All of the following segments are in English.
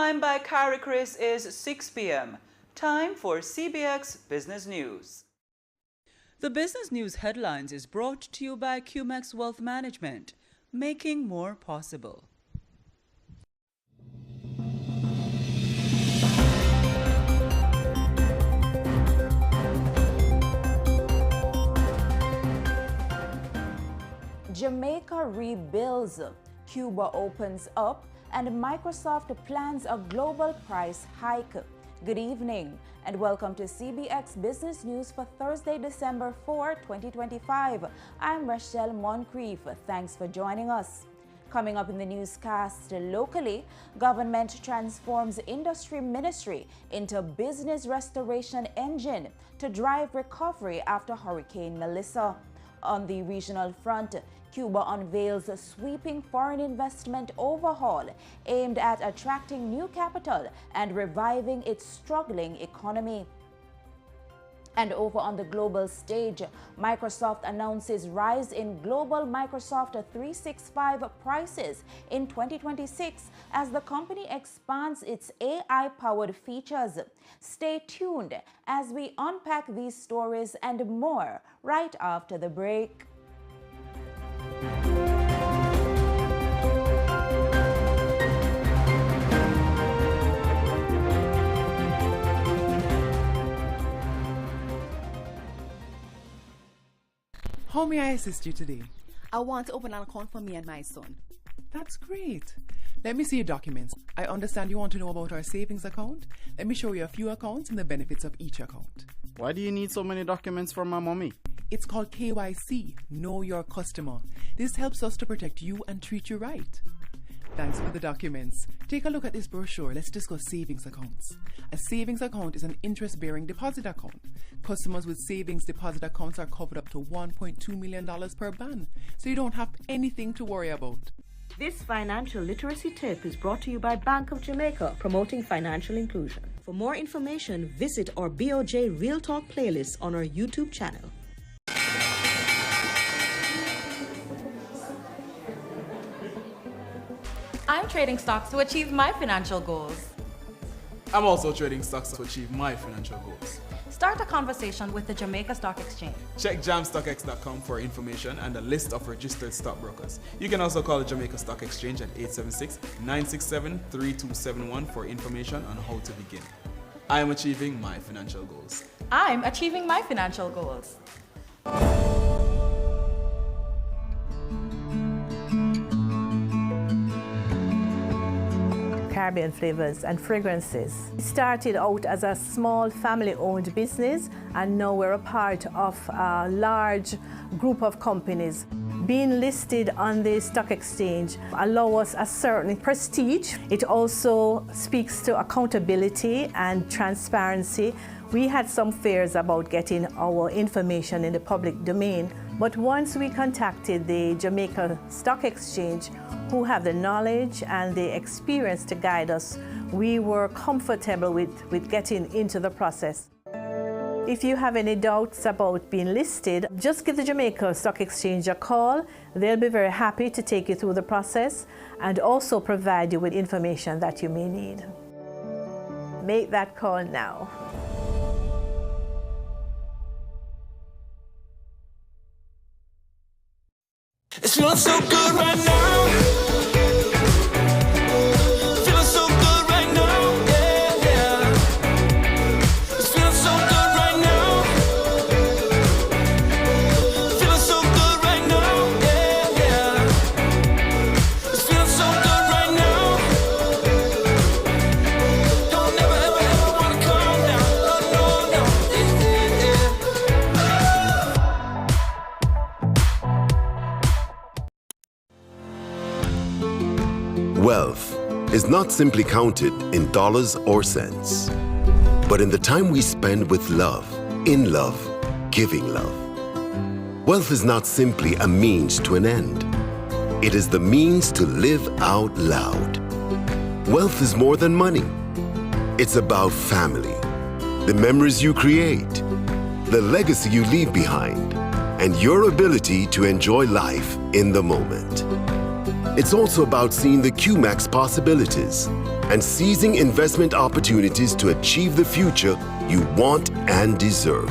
Time by Carrie Chris is 6 p.m. Time for CBX Business News. The Business News Headlines is brought to you by CBX Wealth Management, making more possible. Jamaica rebuilds, Cuba opens up, and Microsoft plans a global price hike. Good evening and welcome to CBX Business News for Thursday, December 4, 2025. I'm Rochelle Moncrief. Thanks for joining us. Coming up in the newscast, locally, government transforms industry ministry into business restoration engine to drive recovery after Hurricane Melissa. On the regional front, Cuba unveils a sweeping foreign investment overhaul aimed at attracting new capital and reviving its struggling economy. And over on the global stage, Microsoft announces rise in global Microsoft 365 prices in 2026 as the company expands its AI-powered features. Stay tuned as we unpack these stories and more right after the break. How may I assist you today? I want to open an account for me and my son. That's great. Let me see your documents. I understand you want to know about our savings account. Let me show you a few accounts and the benefits of each account. Why do you need so many documents from my mommy? It's called KYC, Know Your Customer. This helps us to protect you and treat you right. Thanks for the documents. Take a look at this brochure. Let's discuss savings accounts. A savings account is an interest-bearing deposit account. Customers with savings deposit accounts are covered up to $1.2 million per ban, so you don't have anything to worry about. This financial literacy tip is brought to you by Bank of Jamaica, promoting financial inclusion. For more information, visit our BOJ Real Talk playlist on our YouTube channel. I'm trading stocks to achieve my financial goals. I'm also trading stocks to achieve my financial goals. Start a conversation with the Jamaica Stock Exchange. Check jamstockx.com for information and a list of registered stockbrokers. You can also call the Jamaica Stock Exchange at 876-967-3271 for information on how to begin. I am achieving my financial goals. I'm achieving my financial goals. Caribbean flavors and fragrances. It started out as a small family-owned business, and now we're a part of a large group of companies. Being listed on the stock exchange allows us a certain prestige. It also speaks to accountability and transparency. We had some fears about getting our information in the public domain, but once we contacted the Jamaica Stock Exchange, who have the knowledge and the experience to guide us, we were comfortable with getting into the process. If you have any doubts about being listed, just give the Jamaica Stock Exchange a call. They'll be very happy to take you through the process and also provide you with information that you may need. Make that call now. It feels so good right now. Feeling so good right now. Yeah, yeah. It feels so good right now. Feeling so good right now. Yeah, yeah. It feels so good right now. Don't never ever ever wanna calm down. No, no, no. Wealth is not simply counted in dollars or cents, but in the time we spend with love, in love, giving love. Wealth is not simply a means to an end. It is the means to live out loud. Wealth is more than money. It's about family, the memories you create, the legacy you leave behind, and your ability to enjoy life in the moment. It's also about seeing the QMAX possibilities, and seizing investment opportunities to achieve the future you want and deserve.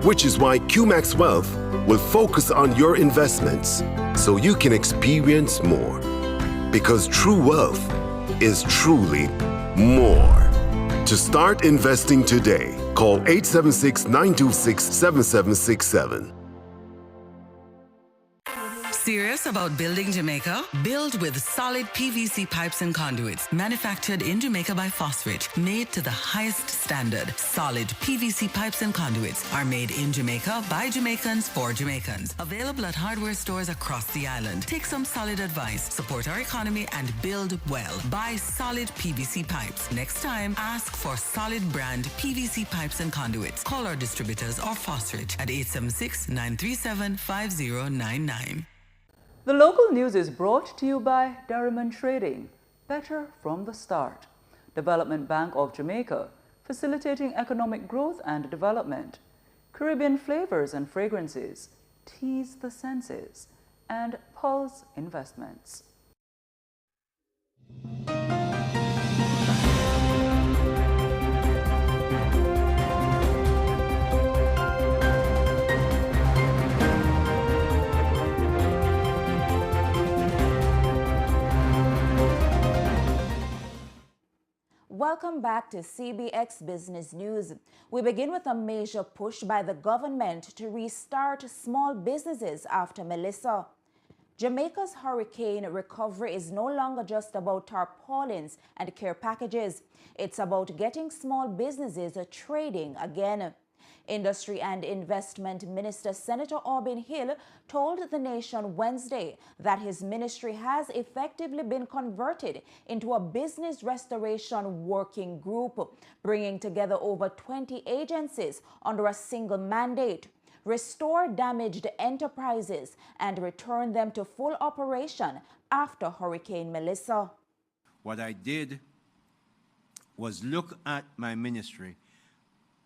Which is why QMax Wealth will focus on your investments so you can experience more. Because true wealth is truly more. To start investing today, call 876-926-7767. Serious about building Jamaica? Build with solid PVC pipes and conduits, manufactured in Jamaica by Phosphate, made to the highest standard. Solid PVC pipes and conduits are made in Jamaica by Jamaicans for Jamaicans. Available at hardware stores across the island. Take some solid advice, support our economy, and build well. Buy solid PVC pipes. Next time, ask for solid brand PVC pipes and conduits. Call our distributors or Phosphate at 876-937-5099. The local news is brought to you by Derriman Trading, better from the start. Development Bank of Jamaica, facilitating economic growth and development. Caribbean flavors and fragrances, tease the senses. And Pulse Investments. Welcome back to CBX Business News. We begin with a major push by the government to restart small businesses after Melissa. Jamaica's hurricane recovery is no longer just about tarpaulins and care packages. It's about getting small businesses trading again. Industry and Investment Minister Senator Aubin Hill told the nation Wednesday that his ministry has effectively been converted into a business restoration working group, bringing together over 20 agencies under a single mandate. Restore damaged enterprises and return them to full operation after Hurricane Melissa. What I did was look at my ministry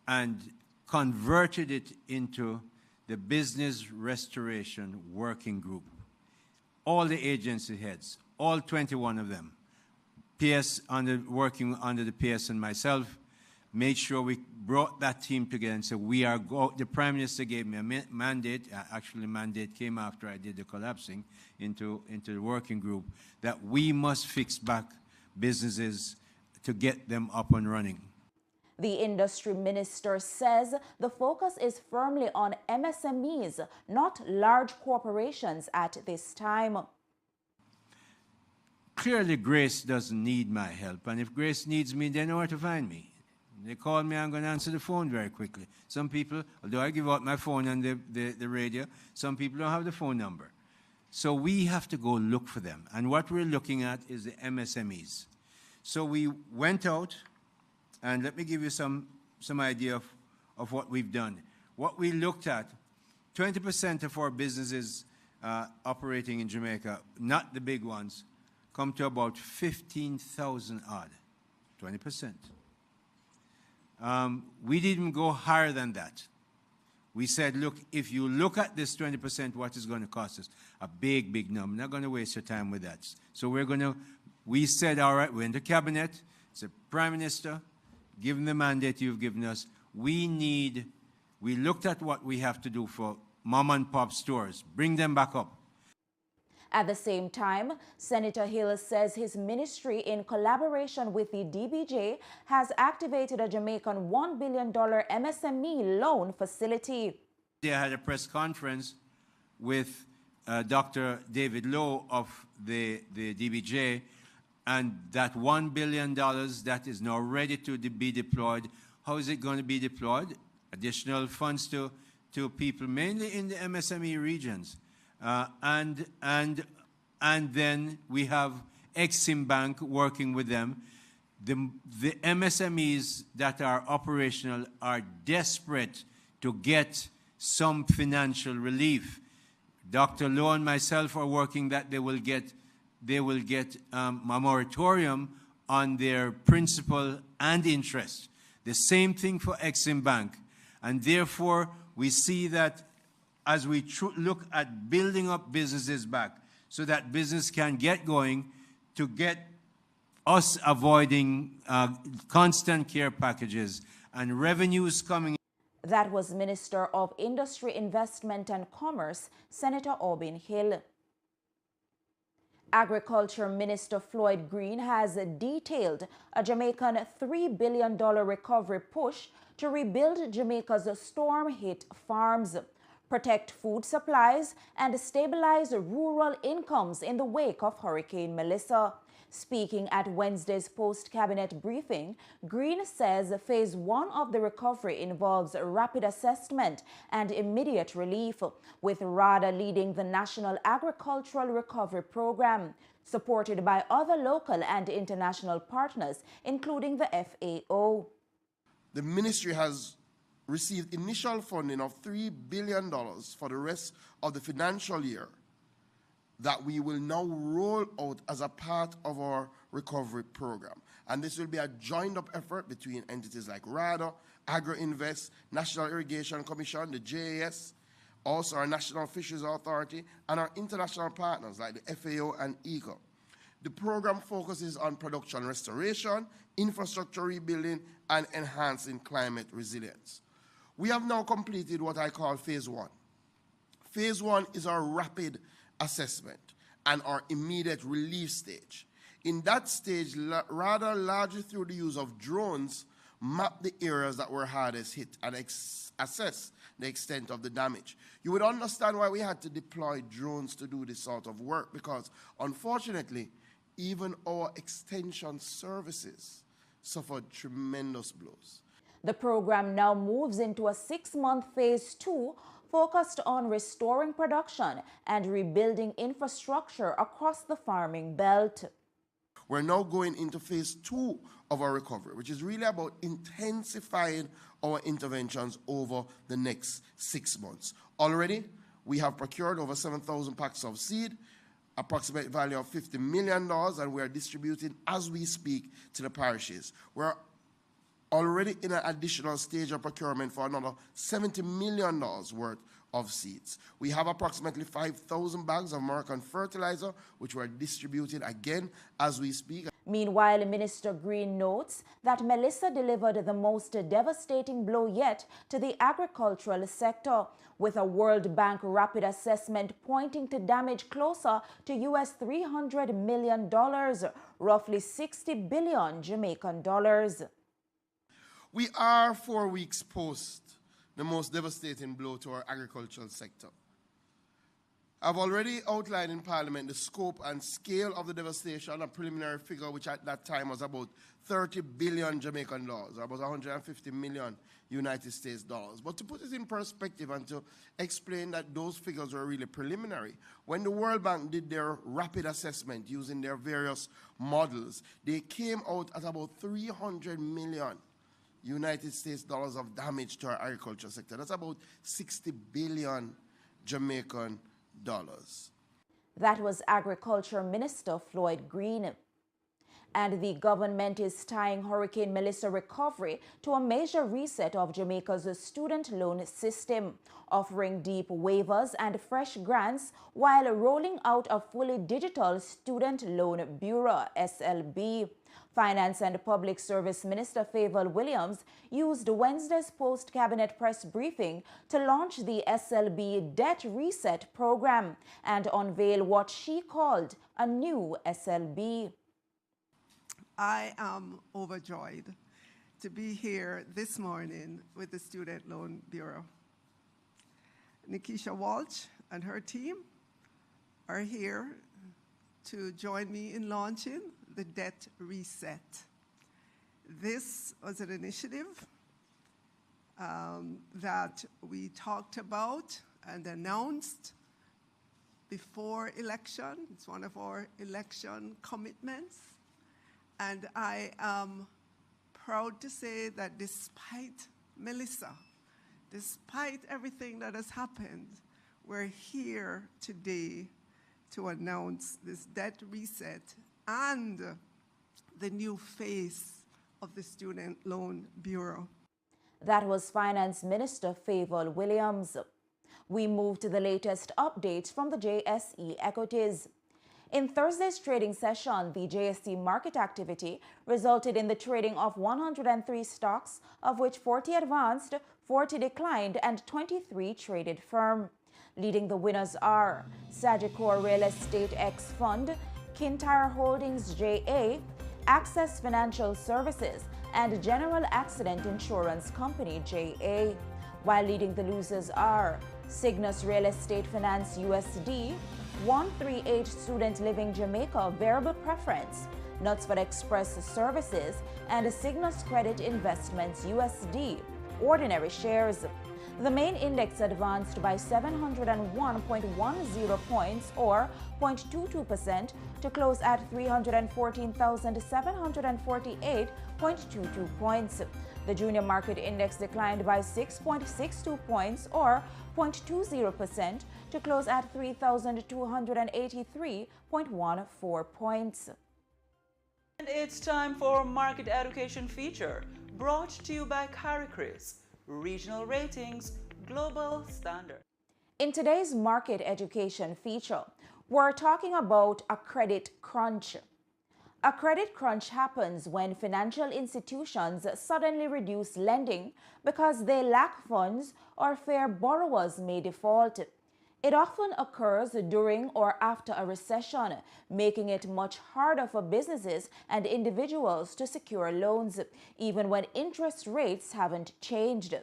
and converted it into the Business Restoration Working Group. All the agency heads, all 21 of them, PS working under the PS and myself, made sure we brought that team together and said, the Prime Minister gave me a mandate, actually the mandate came after I did the collapsing into the working group, that we must fix back businesses to get them up and running. The industry minister says the focus is firmly on MSMEs, not large corporations at this time. Clearly, Grace doesn't need my help, and if Grace needs me, they know where to find me. They call me, I'm going to answer the phone very quickly. Some people, although I give out my phone on the radio, some people don't have the phone number. So we have to go look for them, and what we're looking at is the MSMEs. So we went out, and let me give you some idea of what we've done. What we looked at, 20% of our businesses operating in Jamaica, not the big ones, come to about 15,000 odd, 20%. We didn't go higher than that. We said, look, if you look at this 20%, what is going to cost us? A big, big number. I'm not going to waste your time with that. So we said, all right, we're in the cabinet. It's a Prime Minister, given the mandate you've given us, we looked at what we have to do for mom and pop stores, bring them back up. At the same time, Senator Hill says his ministry, in collaboration with the DBJ, has activated a Jamaican $1 billion MSME loan facility. They had a press conference with Dr. David Lowe of the DBJ, and that $1 billion that is now ready to be deployed. How is it going to be deployed? Additional funds to people, mainly in the MSME regions. And then we have Exim Bank working with them. The MSMEs that are operational are desperate to get some financial relief. Dr. Lowe and myself are working that they will get a moratorium on their principal and interest. The same thing for Exim Bank. And therefore, we see that as we look at building up businesses back so that business can get going, to get us avoiding constant care packages and revenues coming. That was Minister of Industry, Investment and Commerce, Senator Aubin Hill. Agriculture Minister Floyd Green has detailed a Jamaican $3 billion recovery push to rebuild Jamaica's storm-hit farms, protect food supplies, and stabilize rural incomes in the wake of Hurricane Melissa. Speaking at Wednesday's post-cabinet briefing, Green says Phase 1 of the recovery involves rapid assessment and immediate relief, with RADA leading the National Agricultural Recovery Program, supported by other local and international partners, including the FAO. The ministry has received initial funding of $3 billion for the rest of the financial year that we will now roll out as a part of our recovery program. And this will be a joined-up effort between entities like RADA, Agri-Invest, National Irrigation Commission, the JAS, also our National Fisheries Authority, and our international partners like the FAO and ECO. The program focuses on production restoration, infrastructure rebuilding, and enhancing climate resilience. We have now completed what I call Phase 1. Phase 1 is our rapid assessment and our immediate relief stage. In that stage, rather largely through the use of drones, map the areas that were hardest hit and assess the extent of the damage. You would understand why we had to deploy drones to do this sort of work, because unfortunately, even our extension services suffered tremendous blows. The program now moves into a 6-month Phase 2 focused on restoring production and rebuilding infrastructure across the farming belt. We're now going into Phase 2 of our recovery, which is really about intensifying our interventions over the next 6 months. Already, we have procured over 7,000 packs of seed, approximate value of $50 million, and we are distributing as we speak to the parishes. We're already in an additional stage of procurement for another $70 million worth of seeds. We have approximately 5,000 bags of American fertilizer, which we're distributing again as we speak. Meanwhile, Minister Green notes that Melissa delivered the most devastating blow yet to the agricultural sector, with a World Bank rapid assessment pointing to damage closer to US $300 million, roughly 60 billion Jamaican dollars. We are 4 weeks post the most devastating blow to our agricultural sector. I've already outlined in Parliament the scope and scale of the devastation, a preliminary figure which at that time was about 30 billion Jamaican dollars, or about 150 million United States dollars. But to put it in perspective and to explain that those figures were really preliminary, when the World Bank did their rapid assessment using their various models, they came out at about 300 million United States dollars of damage to our agriculture sector. That's about 60 billion Jamaican dollars. That was Agriculture Minister Floyd Green. And the government is tying Hurricane Melissa recovery to a major reset of Jamaica's student loan system, offering deep waivers and fresh grants while rolling out a fully digital Student Loan Bureau, SLB. Finance and Public Service Minister Favour Williams used Wednesday's post-cabinet press briefing to launch the SLB Debt Reset program and unveil what she called a new SLB. I am overjoyed to be here this morning with the Student Loan Bureau. Nikisha Walsh and her team are here to join me in launching the Debt Reset. This was an initiative that we talked about and announced before election. It's one of our election commitments. And I am proud to say that despite Melissa, despite everything that has happened, we're here today to announce this debt reset and the new face of the Student Loan Bureau. That was Finance Minister Favour Williams. We move to the latest updates from the JSE Equities. In Thursday's trading session, the JST market activity resulted in the trading of 103 stocks, of which 40 advanced, 40 declined, and 23 traded firm. Leading the winners are Sagicor Real Estate X Fund, Kintyre Holdings JA, Access Financial Services, and General Accident Insurance Company JA, while leading the losers are Cygnus Real Estate Finance USD, 138 Student Living Jamaica Variable Preference, Knutsford Express Services, and Cygnus Credit Investments USD ordinary shares. The main index advanced by 701.10 points or 0.22% to close at 314,748.22 points. The junior market index declined by 6.62 points or 0.20% to close at 3,283.14 points. And it's time for Market Education Feature, brought to you by CariCris, Regional Ratings, Global Standard. In today's Market Education Feature, we're talking about a credit crunch. A credit crunch happens when financial institutions suddenly reduce lending because they lack funds or fear borrowers may default. It often occurs during or after a recession, making it much harder for businesses and individuals to secure loans, even when interest rates haven't changed.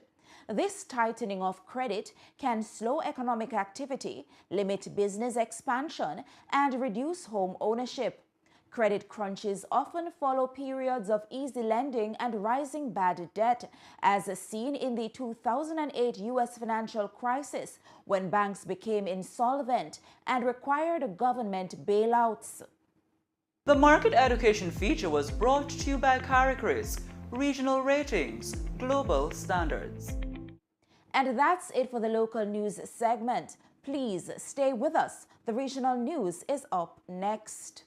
This tightening of credit can slow economic activity, limit business expansion, and reduce home ownership. Credit crunches often follow periods of easy lending and rising bad debt, as seen in the 2008 U.S. financial crisis, when banks became insolvent and required government bailouts. The Market Education Feature was brought to you by CariCris, Regional Ratings, Global Standards. And that's it for the local news segment. Please stay with us. The regional news is up next.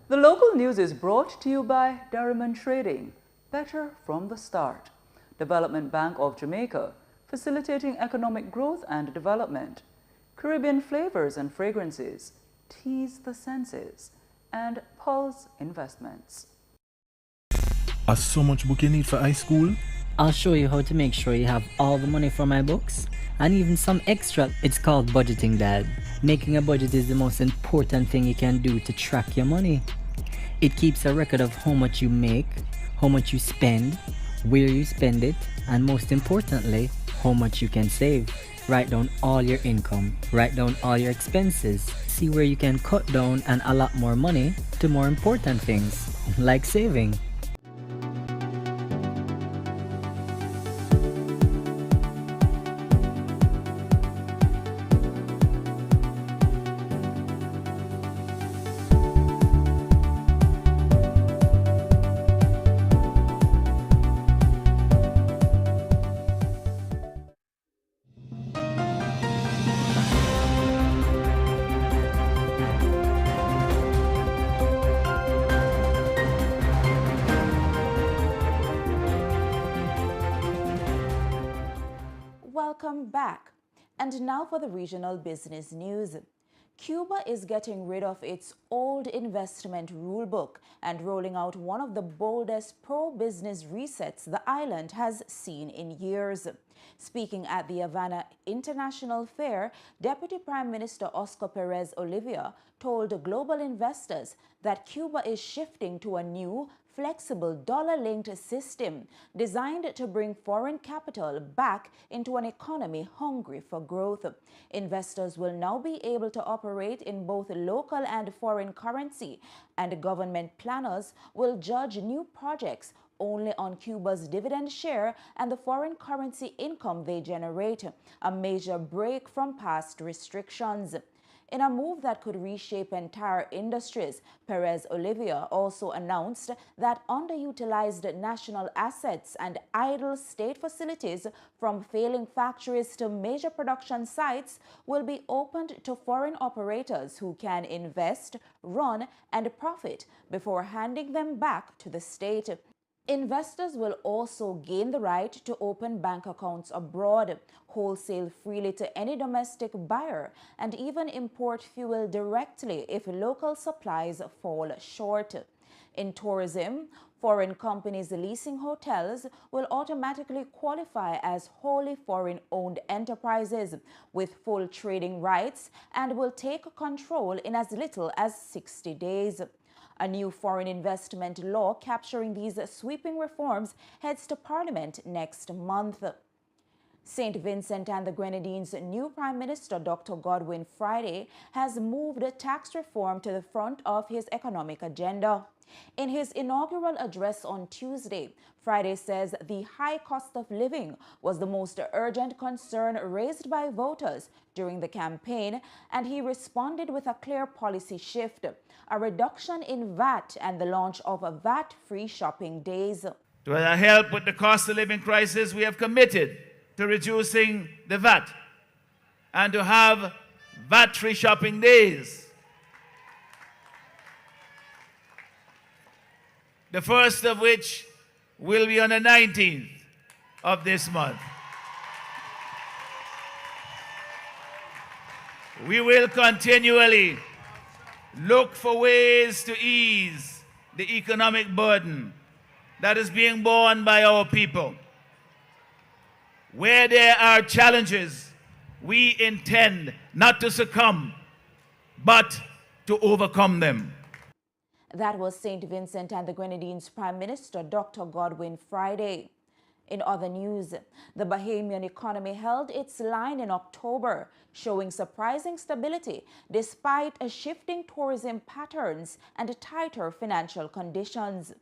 The local news is brought to you by Derriman Trading, better from the start. Development Bank of Jamaica, facilitating economic growth and development. Caribbean Flavors and Fragrances, tease the senses. And Pulse Investments. Are so much book you need for high school? I'll show you how to make sure you have all the money for my books and even some extra. It's called budgeting, Dad. Making a budget is the most important thing you can do to track your money. It keeps a record of how much you make, how much you spend, where you spend it, and most importantly, how much you can save. Write down all your income, write down all your expenses, see where you can cut down and allot more money to more important things, like saving. Welcome back. And now for the regional business news. Cuba is getting rid of its old investment rulebook and rolling out one of the boldest pro-business resets the island has seen in years. Speaking at the Havana International Fair, Deputy Prime Minister Oscar Perez Olivia told global investors that Cuba is shifting to a new, flexible dollar-linked system designed to bring foreign capital back into an economy hungry for growth. Investors will now be able to operate in both local and foreign currency, and government planners will judge new projects only on Cuba's dividend share and the foreign currency income they generate, a major break from past restrictions. In a move that could reshape entire industries, Perez Olivia also announced that underutilized national assets and idle state facilities, from failing factories to major production sites, will be opened to foreign operators who can invest, run, and profit before handing them back to the state. Investors will also gain the right to open bank accounts abroad, wholesale freely to any domestic buyer, and even import fuel directly if local supplies fall short. In tourism, foreign companies leasing hotels will automatically qualify as wholly foreign-owned enterprises with full trading rights and will take control in as little as 60 days. A new foreign investment law capturing these sweeping reforms heads to Parliament next month. St. Vincent and the Grenadines' new Prime Minister, Dr. Godwin Friday, has moved tax reform to the front of his economic agenda. In his inaugural address on Tuesday, Friday says the high cost of living was the most urgent concern raised by voters during the campaign, and he responded with a clear policy shift: a reduction in VAT and the launch of VAT-free shopping days. To help with the cost of living crisis, we have committed to reducing the VAT and to have VAT-free shopping days. The first of which will be on the 19th of this month. We will continually look for ways to ease the economic burden that is being borne by our people. Where there are challenges, we intend not to succumb, but to overcome them. That was St. Vincent and the Grenadines Prime Minister, Dr. Godwin Friday. In other news, the Bahamian economy held its line in October, showing surprising stability despite shifting tourism patterns and tighter financial conditions.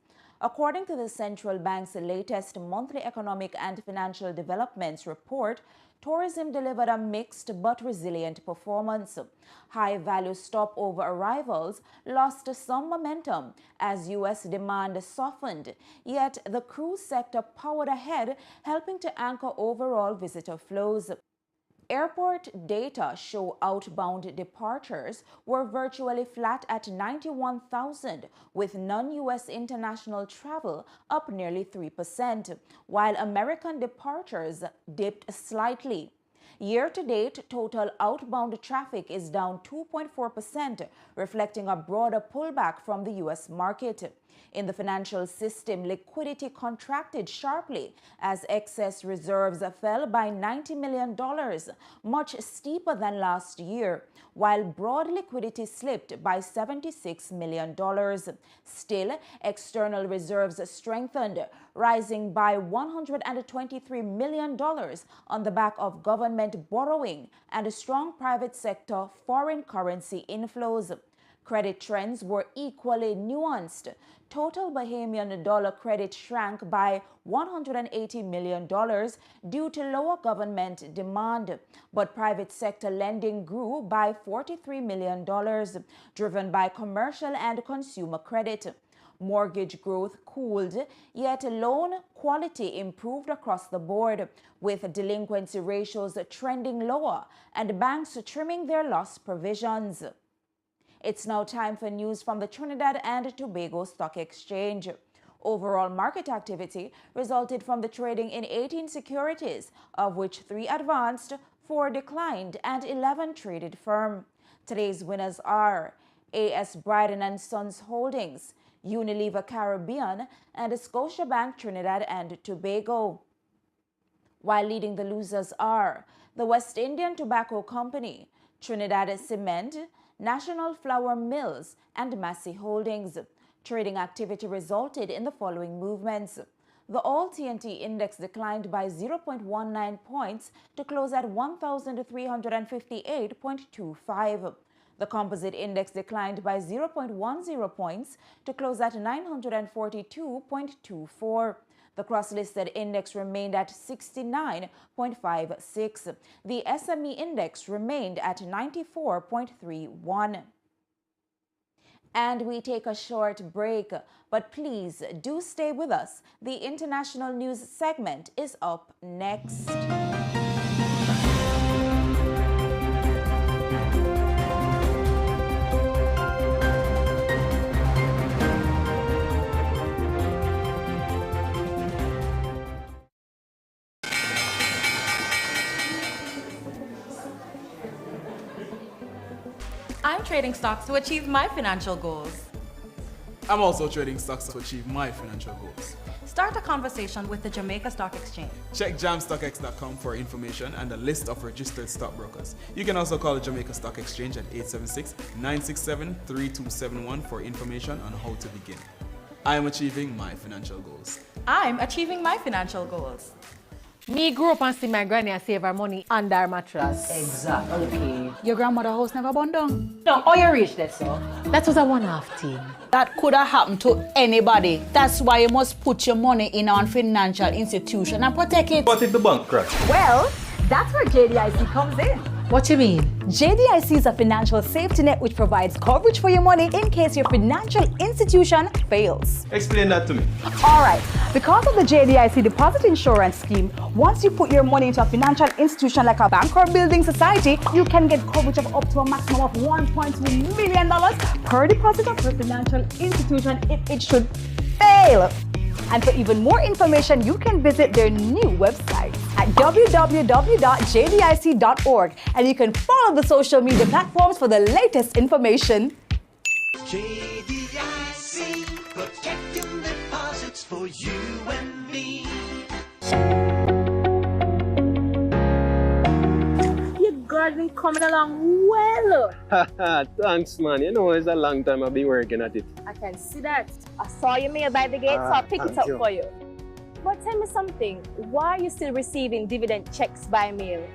According to the central bank's latest monthly economic and financial developments report, tourism delivered a mixed but resilient performance. High-value stopover arrivals lost some momentum as U.S. demand softened, yet the cruise sector powered ahead, helping to anchor overall visitor flows. Airport data show outbound departures were virtually flat at 91,000, with non-U.S. international travel up nearly 3%, while American departures dipped slightly. Year-to-date, total outbound traffic is down 2.4%, reflecting a broader pullback from the U.S. market. In the financial system, liquidity contracted sharply as excess reserves fell by $90 million, much steeper than last year, while broad liquidity slipped by $76 million. Still, external reserves strengthened, rising by $123 million on the back of government borrowing and strong private sector foreign currency inflows. Credit trends were equally nuanced. Total Bahamian dollar credit shrank by $180 million due to lower government demand, but private sector lending grew by $43 million, driven by commercial and consumer credit. Mortgage growth cooled, yet loan quality improved across the board, with delinquency ratios trending lower and banks trimming their loss provisions. It's now time for news from the Trinidad and Tobago Stock Exchange. Overall market activity resulted from the trading in 18 securities, of which 3 advanced, 4 declined, and 11 traded firm. Today's winners are A.S. Bryden & Sons Holdings, Unilever Caribbean, and Scotiabank Trinidad and Tobago. While leading the losers are the West Indian Tobacco Company, Trinidad Cement, National Flour Mills, and Massey Holdings. Trading activity resulted in the following movements. The All-TNT Index declined by 0.19 points to close at 1,358.25. The composite index declined by 0.10 points to close at 942.24. The cross-listed index remained at 69.56. The SME index remained at 94.31. And we take a short break, but please do stay with us. The international news segment is up next. I'm trading stocks to achieve my financial goals. I'm also trading stocks to achieve my financial goals. Start a conversation with the Jamaica Stock Exchange. Check jamstockx.com for information and a list of registered stockbrokers. You can also call the Jamaica Stock Exchange at 876-967-3271 for information on how to begin. I am achieving my financial goals. I'm achieving my financial goals. Me grew up and see my granny and save her money under her mattress. Exactly. Your grandmother's house never burned down? No, how you reached that, so? That was a one-off thing. That could have happened to anybody. That's why you must put your money in a financial institution and protect it. What if the bank crash? Well, that's where JDIC comes in. What you mean? JDIC is a financial safety net which provides coverage for your money in case your financial institution fails. Explain that to me. All right. Because of the JDIC deposit insurance scheme, once you put your money into a financial institution like a bank or building society, you can get coverage of up to a maximum of $1.2 million per deposit of your financial institution if it should fail. And for even more information, you can visit their new website at www.jdic.org, and you can follow the social media platforms for the latest information. JDIC, protecting deposits for you and me. Your garden coming along well. Thanks, man. You know, it's a long time I've been working at it. I can see that. I saw your mail by the gate, so I picked it up for you. But tell me something, why are you still receiving dividend checks by mail?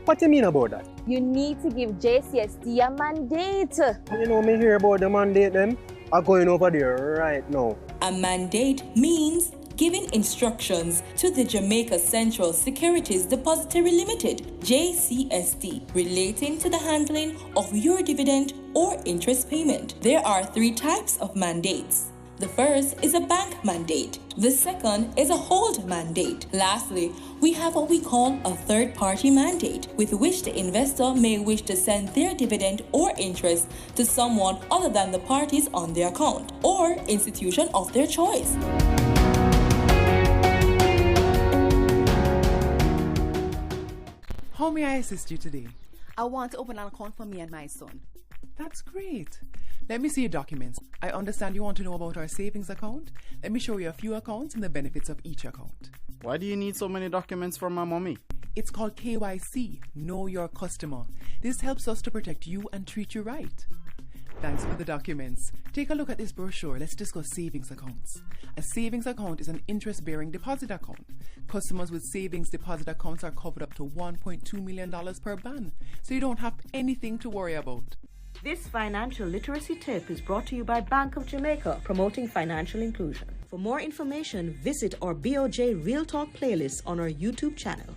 What do you mean about that? You need to give JCSD a mandate. You know me hear about the mandate them? I'm going over there right now. A mandate means giving instructions to the Jamaica Central Securities Depository Limited, JCSD, relating to the handling of your dividend or interest payment. There are 3 types of mandates. The first is a bank mandate. The second is a hold mandate. Lastly, we have what we call a third-party mandate, with which the investor may wish to send their dividend or interest to someone other than the parties on their account or institution of their choice. How may I assist you today? I want to open an account for me and my son. That's great. Let me see your documents. I understand you want to know about our savings account. Let me show you a few accounts and the benefits of each account. Why do you need so many documents from my mommy? It's called KYC, Know Your Customer. This helps us to protect you and treat you right. Thanks for the documents. Take a look at this brochure. Let's discuss savings accounts. A savings account is an interest-bearing deposit account. Customers with savings deposit accounts are covered up to $1.2 million per ban, so you don't have anything to worry about. This financial literacy tip is brought to you by Bank of Jamaica, promoting financial inclusion. For more information, visit our BOJ Real Talk playlist on our YouTube channel.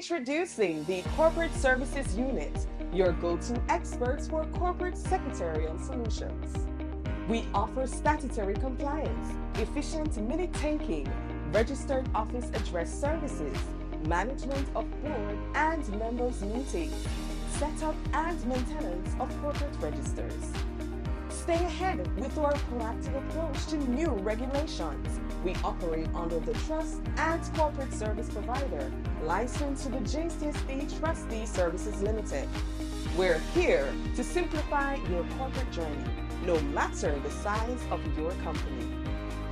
Introducing the Corporate Services Unit, your go-to experts for corporate secretarial solutions. We offer statutory compliance, efficient minute taking, registered office address services, management of board and members meetings, setup and maintenance of corporate registers. Stay ahead with our proactive approach to new regulations. We operate under the Trust and Corporate Service Provider, licensed to the JCSD Trustee Services Limited. We're here to simplify your corporate journey, no matter the size of your company.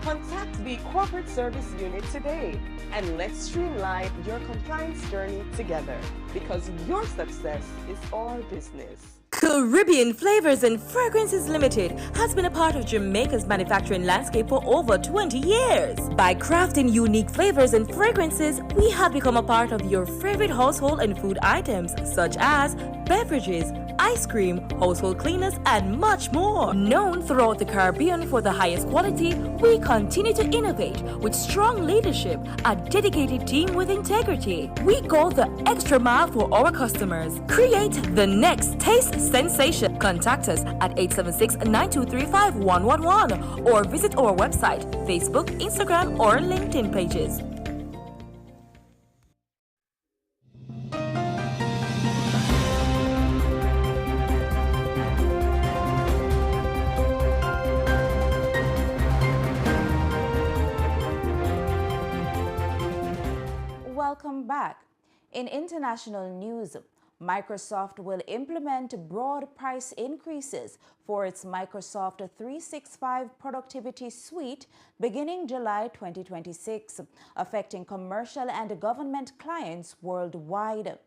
Contact the Corporate Service Unit today and let's streamline your compliance journey together, because your success is our business. Caribbean Flavors and Fragrances Limited has been a part of Jamaica's manufacturing landscape for over 20 years. By crafting unique flavors and fragrances, we have become a part of your favorite household and food items, such as beverages, ice cream, household cleaners, and much more. Known throughout the Caribbean for the highest quality, we continue to innovate with strong leadership, a dedicated team with integrity. We go the extra mile for our customers. Create the next taste sensation. Contact us at 876-9235-111 or visit our website, Facebook, Instagram, or LinkedIn pages. Welcome back. In international news, Microsoft will implement broad price increases for its Microsoft 365 productivity suite beginning July 2026, affecting commercial and government clients worldwide.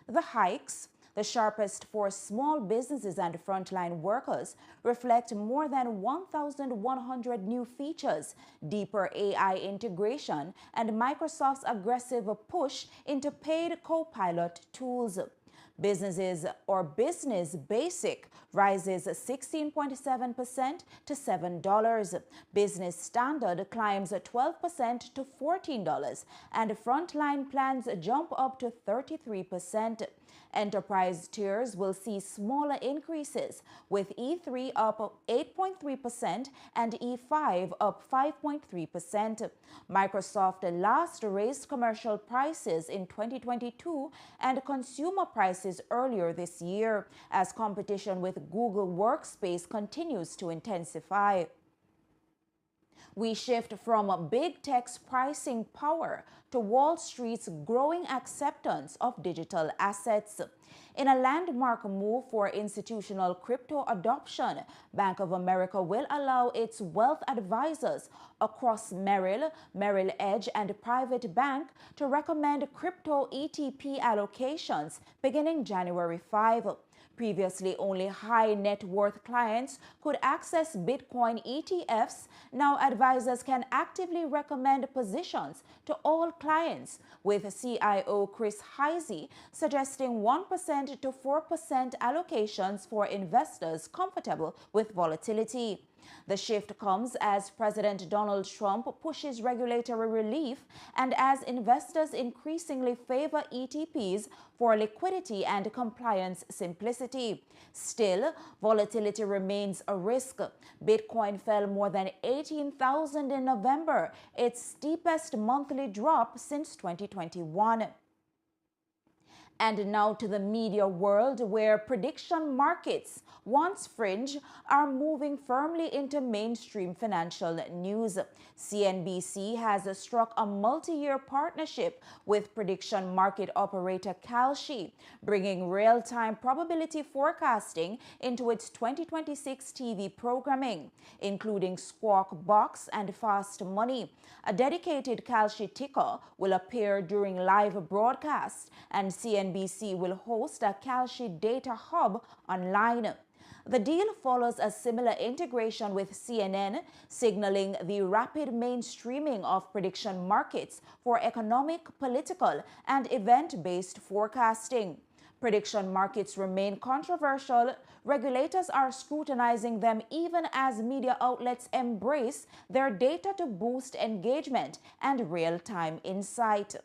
The hikes, the sharpest for small businesses and frontline workers, reflect more than 1,100 new features, deeper AI integration, and Microsoft's aggressive push into paid Copilot tools. Business Basic rises 16.7% to $7. Business Standard climbs 12% to $14, and Frontline plans jump up to 33%. Enterprise tiers will see smaller increases, with E3 up 8.3% and E5 up 5.3%. Microsoft last raised commercial prices in 2022 and consumer prices earlier this year, as competition with Google Workspace continues to intensify. We shift from big tech's pricing power to Wall Street's growing acceptance of digital assets. In a landmark move for institutional crypto adoption, Bank of America will allow its wealth advisors across Merrill, Merrill Edge, and Private Bank to recommend crypto ETP allocations beginning January 5. Previously, only high net worth clients could access Bitcoin ETFs. Now, advisors can actively recommend positions to all clients, with CIO Chris Heisey suggesting 1% to 4% allocations for investors comfortable with volatility. The shift comes as President Donald Trump pushes regulatory relief and as investors increasingly favor ETPs for liquidity and compliance simplicity. Still, volatility remains a risk. Bitcoin fell more than 18,000 in November, its steepest monthly drop since 2021. And now to the media world, where prediction markets, once fringe, are moving firmly into mainstream financial news. CNBC has struck a multi-year partnership with prediction market operator Kalshi, bringing real-time probability forecasting into its 2026 TV programming, including Squawk Box and Fast Money. A dedicated Kalshi ticker will appear during live broadcasts, and CNBC will host a Kalshi data hub online. The deal follows a similar integration with CNN, signaling the rapid mainstreaming of prediction markets for economic, political, and event-based forecasting. Prediction markets remain controversial. Regulators are scrutinizing them even as media outlets embrace their data to boost engagement and real-time insight.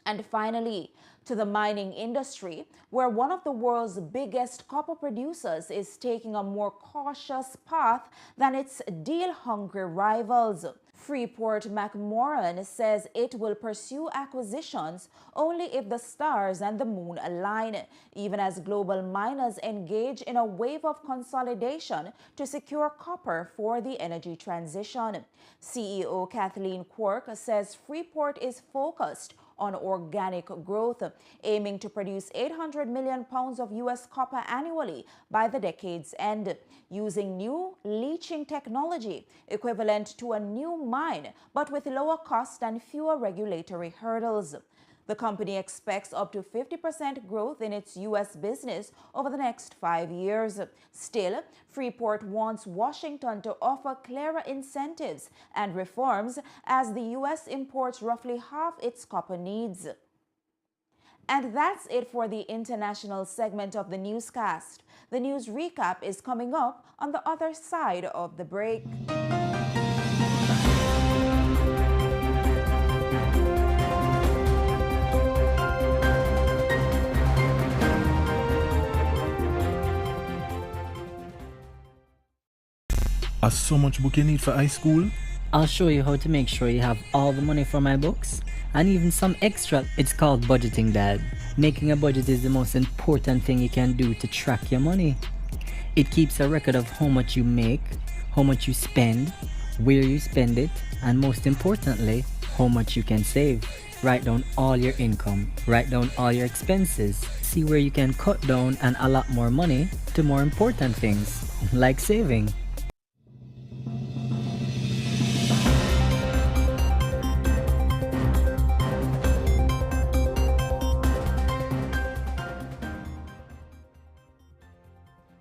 And finally, to the mining industry, where one of the world's biggest copper producers is taking a more cautious path than its deal-hungry rivals. Freeport-McMoRan says it will pursue acquisitions only if the stars and the moon align, even as global miners engage in a wave of consolidation to secure copper for the energy transition. CEO Kathleen Quirk says Freeport is focused on organic growth, aiming to produce 800 million pounds of U.S. copper annually by the decade's end, using new leaching technology equivalent to a new mine, but with lower cost and fewer regulatory hurdles. The company expects up to 50% growth in its U.S. business over the next 5 years. Still, Freeport wants Washington to offer clearer incentives and reforms as the U.S. imports roughly half its copper needs. And that's it for the international segment of the newscast. The news recap is coming up on the other side of the break. So much book you need for high school? I'll show you how to make sure you have all the money for my books and even some extra. It's called budgeting, Dad. Making a budget is the most important thing you can do to track your money. It keeps a record of how much you make, how much you spend, where you spend it, and most importantly, how much you can save. Write down all your income, write down all your expenses, see where you can cut down and allot more money to more important things, like saving.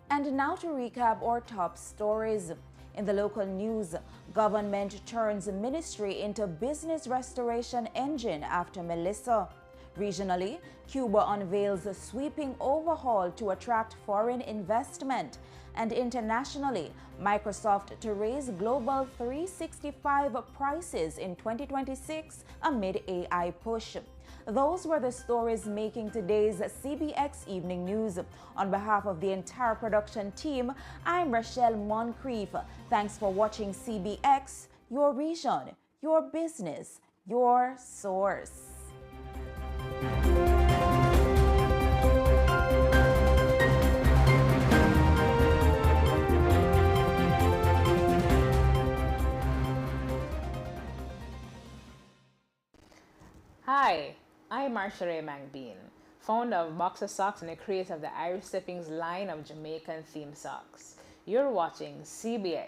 And now to recap our top stories. In the local news, government turns ministry into business restoration engine after Melissa. Regionally, Cuba unveils a sweeping overhaul to attract foreign investment. And internationally, Microsoft to raise global 365 prices in 2026 amid AI push. Those were the stories making today's CBX Evening News. On behalf of the entire production team, I'm Rochelle Moncrief. Thanks for watching CBX, your region, your business, your source. Hi, I'm Marsha Mangbeen, founder of Boxer Socks and the creator of the Irish Steppings line of Jamaican themed socks. You're watching CBX,